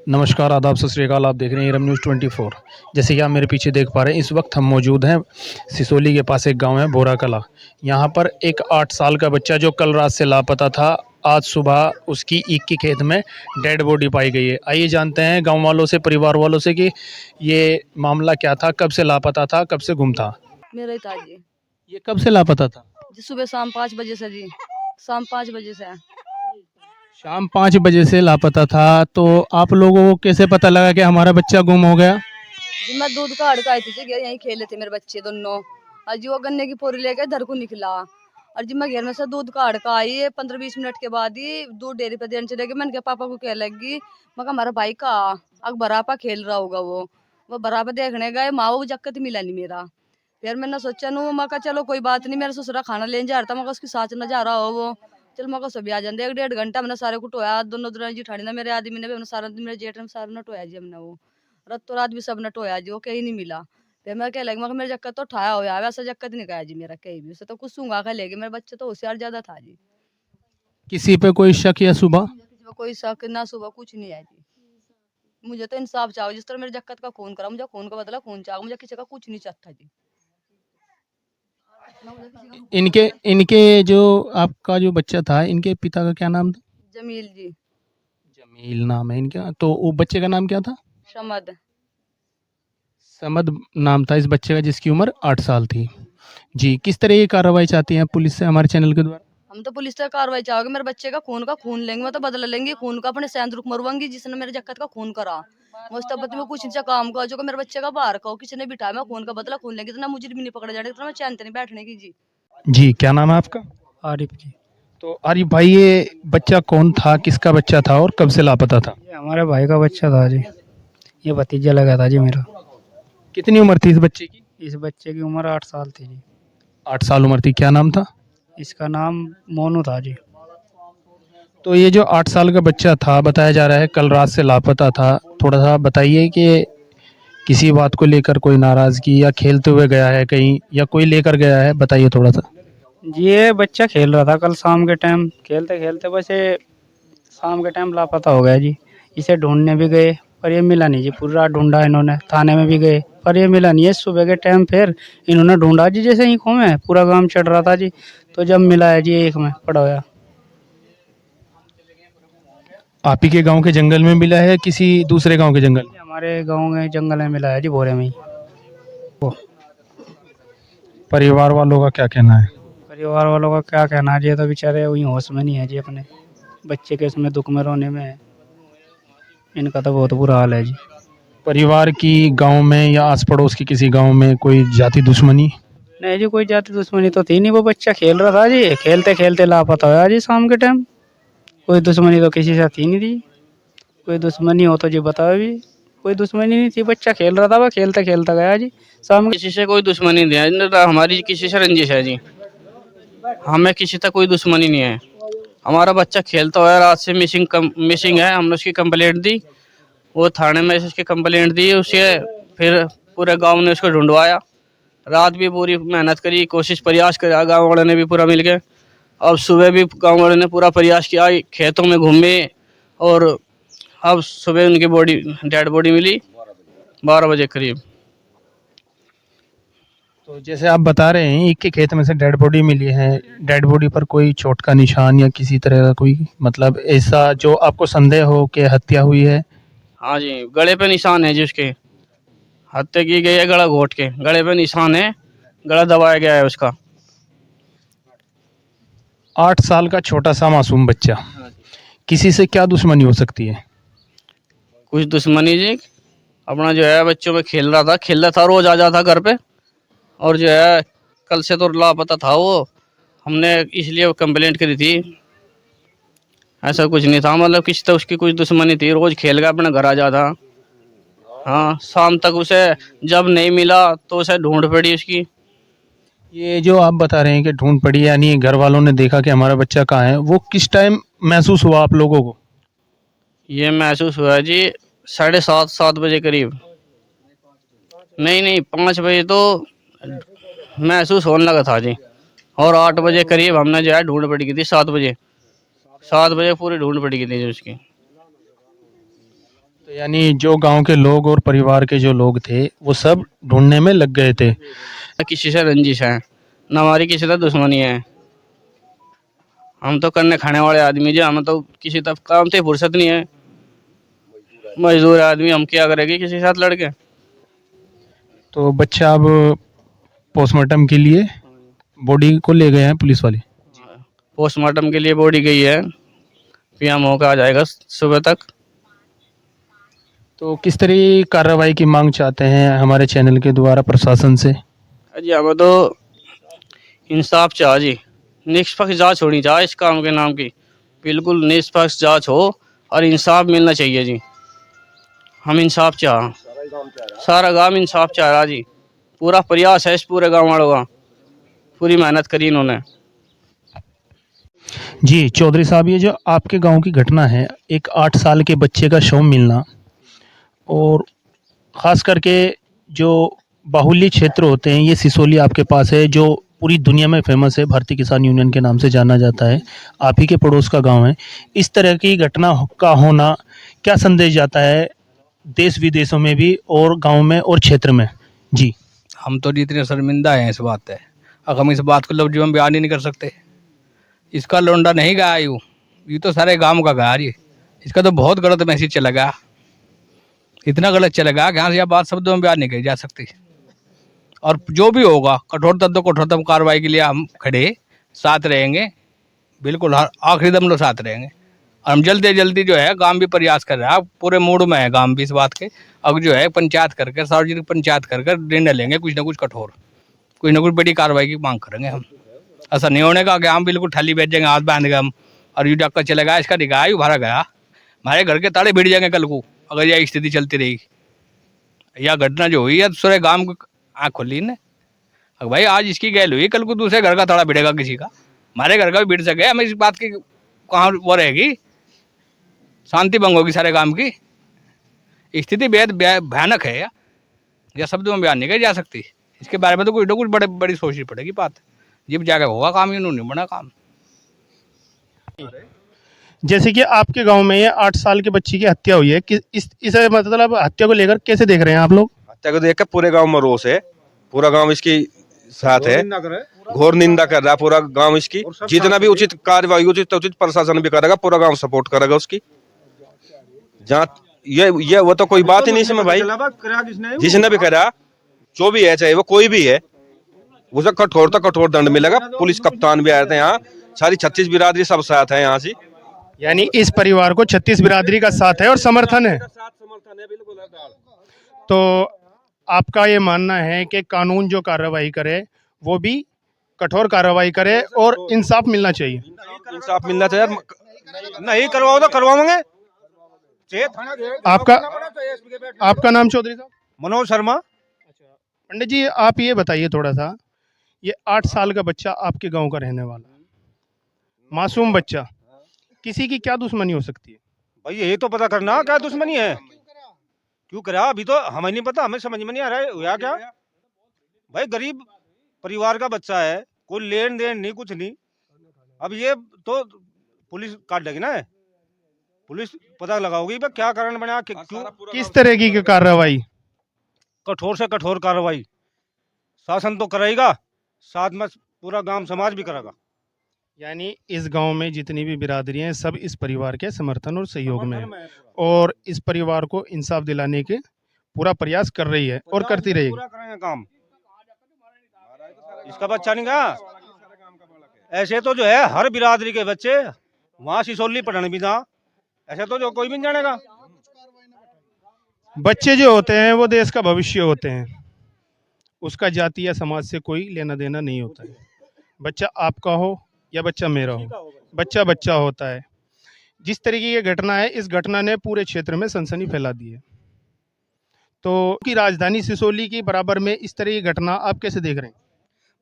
नमस्कार, आदाब, सत श्री अकाल। आप देख रहे हैं ईरम न्यूज़ 24। जैसे कि आप मेरे पीछे देख पा रहे हैं, इस वक्त हम मौजूद हैं सिसोली के पास। एक गांव है बोरा कला। यहां पर एक 8 साल का बच्चा जो कल रात से लापता था, आज सुबह उसकी ईख की खेत में डेड बॉडी पाई गई है। आइए जानते हैं गांव वालों से, परिवार वालों से कि ये मामला क्या था, कब से लापता था, कब से गुम था। मेरा ही था जी। ये कब से लापता था? जी सुबह शाम 5 बजे से जी। शाम 5 बजे से। शाम 5 बजे से लापता था। तो आप लोगों को कैसे पता लगा कि हमारा बच्चा गुम हो गया? जी मैं दूध का हड़का आई थी जी, यहीं खेले थे मेरे बच्चे दोनों। और जी वो गन्ने की पोरी लेके घर को निकला। और जी मैं घर में से दूध का हड़का आई, 15-20 मिनट के बाद ही दूध डेयरी पे देने चले गए। मैंने कहा पापा को क्या लगी, मैं कहा हमारा भाई का अग बरापा खेल रहा होगा। वो बराबर देखने गए, माँ वो जक्कत मिला नहीं मेरा। फिर मैंने सोचा नू, मैं कहा चलो कोई बात नहीं, मेरा ससुरा खाना लेने जा रहा था, मैं कहा उसकी साथ न जा रहा हो वो। चल मैं कहा सभी आ जाते, 1-1.5 घंटा मैंने सारे को टोया, दोनों दोनों जिठानी ने, मेरे आदमी ने भी, हमने सारा मेरे जेठ ने सारे ने टोया जी। हमने वो रात रात भी सब ने टोया जी, वो कहीं नहीं मिला। फिर मैं क्या लगी, मैं मेरा जक्कत तो उठाया हो, वैसा जक्कत नहीं गया जी मेरा कहीं भी। उसे तो कुछ सूंगा खा लेगी, मेरा बच्चा तो होशियार ज्यादा था जी। किसी पे कोई शक या सुबह? किसी को कोई शक ना सुबह कुछ नहीं है जी। मुझे तो इंसाफ चाहो, जिस तरह मेरे जक्कत का खून करा, मुझे खून का बदला खून चाहो, मुझे किसी का कुछ नहीं चाहता जी। इनके इनके जो आपका जो बच्चा था, इनके पिता का क्या नाम था? जमील जी। जमील नाम है इनका। तो वो बच्चे का नाम क्या था? शमद। समद नाम था इस बच्चे का, जिसकी उम्र 8 साल थी। जी, किस तरह की कार्रवाई चाहती हैं पुलिस से हमारे चैनल के द्वारा? हम तो पुलिस से कार्रवाई चाहोगे, मेरे बच्चे का खून लेंगे, मैं तो बदला लेंगे खून का, अपने सैंद रुख मरवाऊंगी जिसने मेरे जक्कत का खून करा। मुस्तबत में कुछ इंचा काम का जो मेरे बच्चे का बाहर का हो, किसी ने बिठाया, मैं खून का बदला खून लेंगे, इतना मुझे भी नहीं पकड़ा जाएगा, इतना मैं चैन नहीं बैठने की जी। जी, क्या नाम है आपका? आरिफ जी। तो आरिफ भाई, ये बच्चा कौन था, किसका बच्चा था और कब से लापता था? ये हमारे भाई का बच्चा था जी। ये भतीजा लगा था जी मेरा। कितनी उम्र थी इस बच्चे की? इस बच्चे की उम्र 8 साल थी जी। 8 साल उम्र थी। क्या नाम था? इसका नाम मोनू था जी। तो ये जो 8 साल का बच्चा था, बताया जा रहा है कल रात से लापता था। थोड़ा सा बताइए कि किसी बात को लेकर कोई नाराजगी, या खेलते हुए गया है कहीं, या कोई लेकर गया है, बताइए थोड़ा सा। जी ये बच्चा खेल रहा था कल शाम के टाइम, खेलते खेलते बस ये शाम के टाइम लापता हो गया जी। इसे ढूंढने भी गए पर ये मिला नहीं जी। पूरा ढूंढा इन्होंने, थाने में भी गए पर ये मिला नहीं है। सुबह के टाइम फिर इन्होंने ढूंढा जी, जैसे ईखों में पूरा गांव चढ़ रहा था जी। तो जब मिला है जी ईख में पड़ा हुआ। आप ही के गांव के जंगल में मिला है, किसी दूसरे गांव के जंगल में? हमारे गांव में जंगल में मिला है जी, भोरे में ही। परिवार वालों का क्या कहना है? परिवार वालों का क्या कहना है जी, ये तो बेचारे वही होश में नहीं है जी, अपने बच्चे के इसमें दुख में रोने में है। इनका तो बहुत बुरा हाल है जी। परिवार की गांव में या आस पड़ोस के किसी गांव में कोई जाति दुश्मनी? नहीं जी, कोई जाति दुश्मनी तो थी नहीं। वो बच्चा खेल रहा था जी, खेलते खेलते लापता हुआ जी शाम के टाइम। कोई दुश्मनी तो किसी से थी नहीं थी। कोई दुश्मनी हो तो जी बताओ भी। कोई दुश्मनी नहीं थी, बच्चा खेल रहा था, वो खेलते खेलता गया जी शाम। किसी से कोई दुश्मनी नहीं है, न हमारी किसी से रंजिश है जी। हमें किसी तक कोई दुश्मनी नहीं है। हमारा बच्चा खेलता हुआ रात से मिसिंग है। हमने उसकी कंप्लेंट दी, वो थाने में उसकी कंप्लेंट दी उसे। फिर पूरे गांव ने उसको ढूंढवाया, रात भी पूरी मेहनत करी, कोशिश प्रयास करा गाँव वालों ने भी पूरा मिल के। अब सुबह भी गाँव वालों ने पूरा प्रयास किया, खेतों में घूमे। और अब सुबह उनकी डेड बॉडी मिली 12 बजे करीब। तो जैसे आप बता रहे हैं, एक के खेत में से डेड बॉडी मिली है। डेड बॉडी पर कोई चोट का निशान या किसी तरह का कोई, मतलब ऐसा जो आपको संदेह हो कि हत्या हुई है? हाँ जी, गले पे निशान है जी उसके। हत्या की गई है, गला घोट के गले पे निशान है, गला दबाया गया है उसका। 8 साल का छोटा सा मासूम बच्चा, किसी से क्या दुश्मनी हो सकती है? कुछ दुश्मनी जी, अपना जो है बच्चों में खेल रहा था, रोज आ जाता घर पे। और जो है कल से तो लापता था वो। हमने इसलिए कंप्लेंट करी थी। ऐसा कुछ नहीं था, मतलब किसी तो उसकी कुछ दुश्मनी थी, रोज खेल कर अपने घर आ जाता। हाँ, शाम तक उसे जब नहीं मिला तो उसे ढूंढ पड़ी उसकी। ये जो आप बता रहे हैं कि ढूंढ पड़ी, यानी घर वालों ने देखा कि हमारा बच्चा कहाँ है, वो किस टाइम महसूस हुआ आप लोगों को? ये महसूस हुआ जी 7:30-7 बजे करीब। नहीं, 5 बजे तो महसूस होने लगा था जी। और 8 बजे करीब हमने जो है ढूंढ पड़ी थी। 7 बजे पूरी ढूंढ पड़ी थी जी उसकी। तो यानी जो गांव के लोग और परिवार के जो लोग थे वो सब ढूंढने में लग गए थे। न किसी से रंजिश है, न हमारी किसी से दुश्मनी है। हम तो करने खाने वाले आदमी जी, हमें तो किसी तब काम से फुर्सत नहीं है। मजदूर आदमी, हम क्या करेंगे किसी के साथ लड़के। तो बच्चा अब पोस्टमार्टम के लिए बॉडी को ले गए हैं पुलिस वाले। पोस्टमार्टम के लिए बॉडी गई है, पीएम होकर आ जाएगा सुबह तक। तो किस तरह की कार्रवाई की मांग चाहते हैं हमारे चैनल के द्वारा प्रशासन से? जी हमें तो इंसाफ चाह जी, निष्पक्ष जांच होनी चाहिए इस काम के नाम की। बिल्कुल निष्पक्ष जांच हो और इंसाफ मिलना चाहिए जी। हम इंसाफ चाह, सारा गांव इंसाफ चाह रहा जी। पूरा प्रयास है इस पूरे गांव वालों का, पूरी मेहनत करी इन्होंने। जी चौधरी साहब, ये जो आपके गांव की घटना है, एक 8 साल के बच्चे का शव मिलना, और ख़ास करके जो बाहुल्य क्षेत्र होते हैं, ये सिसोली आपके पास है जो पूरी दुनिया में फेमस है, भारतीय किसान यूनियन के नाम से जाना जाता है, आप ही के पड़ोस का गांव है। इस तरह की घटना का होना क्या संदेश जाता है देश विदेशों में भी और गांव में और क्षेत्र में? जी हम तो इतने शर्मिंदा हैं इस बात है, अगर हम इस बात को लफ्ज़ों में बयान ही नहीं कर सकते। इसका लौंडा नहीं गया ये तो सारे गांव का गया ये। इसका तो बहुत गलत मैसेज चला गया, इतना गलत चला गया कि यहाँ से यह बात शब्दों में बयान नहीं करी जा सकती। और जो भी होगा कठोरतम कार्रवाई के लिए हम खड़े साथ रहेंगे, बिल्कुल हर आखिरी दम लोग साथ रहेंगे। और हम जल्दी जो है, गांव भी प्रयास कर रहा है, पूरे मूड में है गांव भी इस बात के। अब जो है पंचायत करके, सार्वजनिक पंचायत करके निर्णय लेंगे, कुछ ना कुछ कठोर, कुछ ना कुछ बड़ी कार्रवाई की मांग करेंगे हम। ऐसा नहीं होने का कि हम बिल्कुल थाली बैठ जाएंगे हाथ बांध के हम, और ये डक्का चला गया, इसका निगाह भरा गया, हमारे घर के ताले भिड़ जाएंगे कल को अगर यह स्थिति चलती रही। यह घटना जो हुई है सारे गांव की आँख खुली ने। अगर भाई आज इसकी गैल हुई, कल को दूसरे घर का ताला भिड़ेगा किसी का, हमारे घर का भी भिड़ सके, हमें इस बात की कहाँ वो रहेगी, शांति भंग होगी सारे गांव की। स्थिति बेहद भयानक है, यह शब्दों में बयान नहीं की जा सकती। इसके बारे में तो कुछ ना कुछ बड़ी सोचनी पड़ेगी बात, जब जाकर होगा काम, इन्होंने नहीं बना काम। जैसे कि आपके गांव में ये 8 साल के बच्ची की हत्या हुई है, कि इसे मतलब हत्या को लेकर कैसे देख रहे हैं आप लोग? हत्या को देख कर पूरे गांव में रोष है, पूरा गांव इसकी साथ है, घोर निंदा कर रहा है पूरा गांव इसकी। जितना भी उचित कार्रवाई उचित प्रशासन भी करेगा, पूरा गांव सपोर्ट करेगा उसकी। जहाँ ये वो तो कोई बात ही नहीं इसमें भाई, जिसने भी करा जो भी है, चाहे वो कोई भी है, उसे कठोर दंड मिलेगा। पुलिस कप्तान भी आए थे यहाँ, सारी 36 बिरादरी सब साथ है यहाँ से। यानी इस परिवार को 36 बिरादरी का साथ है और समर्थन है। तो आपका ये मानना है कि कानून जो कार्रवाई करे वो भी कठोर कार्रवाई करे और इंसाफ मिलना चाहिए? इंसाफ मिलना चाहिए, नहीं करवाओ तो करवाओगे। आपका नाम चौधरी साहब? मनोज शर्मा। पंडित जी, आप ये बताइए थोड़ा सा, ये 8 साल का बच्चा आपके गांव का रहने वाला, मासूम बच्चा, किसी की क्या दुश्मनी हो सकती है? भाई यही तो पता करना क्या दुश्मनी है, क्यों करा, अभी तो हमें नहीं पता, हमें समझ में नहीं आ रहा है हुआ क्या। भाई गरीब परिवार का बच्चा है, कोई लेन देन नहीं, कुछ नहीं। अब ये तो पुलिस काट देगी ना, पुलिस पता लगाओगी क्या कारण बना, क्यों, किस तरह की कार्रवाई? कठोर से कठोर कार्रवाई शासन तो करेगा, साथ में पूरा गांव समाज भी करेगा। यानी इस गांव में जितनी भी बिरादरी हैं सब इस परिवार के समर्थन और सहयोग में है, और इस परिवार को इंसाफ दिलाने के पूरा प्रयास कर रही है और करती रहेगी। पूरा करेंगे काम, इसका बच्चा नहीं गया। ऐसे तो जो है हर बिरादरी के बच्चे वहाँ सिसोली पढ़ने भी था, ऐसे तो जो कोई भी नहीं जानेगा। बच्चे जो होते हैं वो देश का भविष्य होते हैं, उसका जाति या समाज से कोई लेना देना नहीं होता है। बच्चा आपका हो या बच्चा मेरा हो, बच्चा बच्चा होता है। जिस तरीके की ये घटना है, इस घटना ने पूरे क्षेत्र में सनसनी फैला दी है। तो की राजधानी सिसोली की बराबर में इस तरह की घटना आप कैसे देख रहे हैं?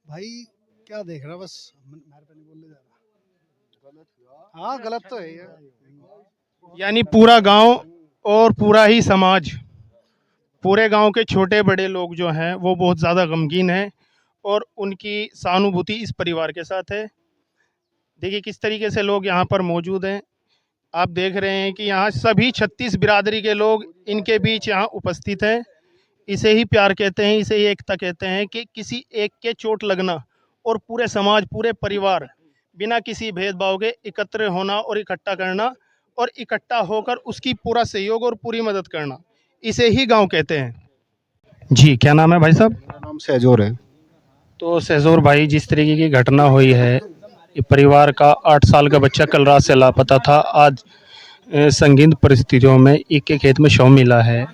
भाई क्या देख रहा, बस मेरे पे नहीं बोलने जा रहा। हाँ गलत तो है यार। यानी पूरा गांव और पूरा ही समाज, पूरे गांव के छोटे बड़े लोग जो हैं वो बहुत ज़्यादा गमगीन हैं और उनकी सहानुभूति इस परिवार के साथ है। देखिए किस तरीके से लोग यहाँ पर मौजूद हैं, आप देख रहे हैं कि यहाँ सभी 36 बिरादरी के लोग इनके बीच यहाँ उपस्थित हैं। इसे ही प्यार कहते हैं, इसे ही एकता कहते हैं कि किसी एक के चोट लगना और पूरे समाज, पूरे परिवार बिना किसी भेदभाव के एकत्र होना और इकट्ठा करना और इकट्ठा होकर उसकी पूरा सहयोग और पूरी मदद करना, इसे ही गांव कहते हैं। जी, क्या नाम है भाई साहब? मेरा नाम सहजोर है। तो सहजोर भाई, जिस तरीके की घटना हुई है, ये परिवार का 8 साल का बच्चा कल रात से लापता था। आज संदिग्ध परिस्थितियों में एक के खेत में शव मिला है।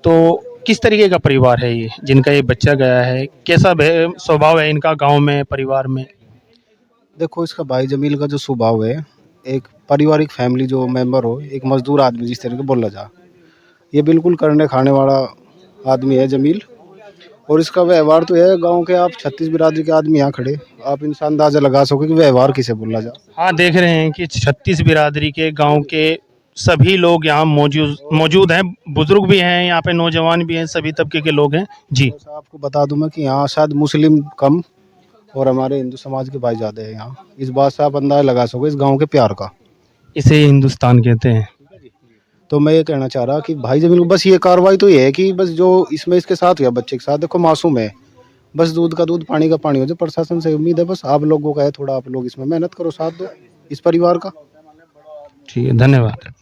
तो किस तरीके का परिवार है ये जिनका ये बच्चा गया है? कैसा स्वभाव है इनका गांव में, परिवार में? देखो, इसका भाई जमील का जो स्वभाव है, एक पारिवारिक फैमिली जो मेंबर हो, एक मजदूर आदमी जिस तरीके बोला जा, ये बिल्कुल करने खाने वाला आदमी है जमील। और इसका व्यवहार तो है गांव के, आप 36 बिरादरी के आदमी यहाँ खड़े, आप इनसे अंदाजा लगा सको कि व्यवहार किसे बोला जा। हाँ, देख रहे हैं कि 36 बिरादरी के गांव के सभी लोग यहाँ मौजूद हैं। बुजुर्ग भी हैं यहाँ पे, नौजवान भी हैं, सभी तबके के लोग हैं। जी, बस आपको बता दूं मैं कि यहाँ शायद मुस्लिम कम और हमारे हिंदू समाज के भाई ज़्यादा है यहाँ। इस बात से आप अंदाजा लगा सको इस गांव के प्यार का। इसे हिंदुस्तान कहते हैं। तो मैं ये कहना चाह रहा कि भाई जमील को बस ये कार्रवाई तो ये है कि बस जो इसमें इसके साथ हुआ, बच्चे के साथ, देखो मासूम है, बस दूध का दूध पानी का पानी हो जाए। प्रशासन से उम्मीद है बस आप लोगों का है, थोड़ा आप लोग इसमें मेहनत करो, साथ दो इस परिवार का। ठीक है, धन्यवाद।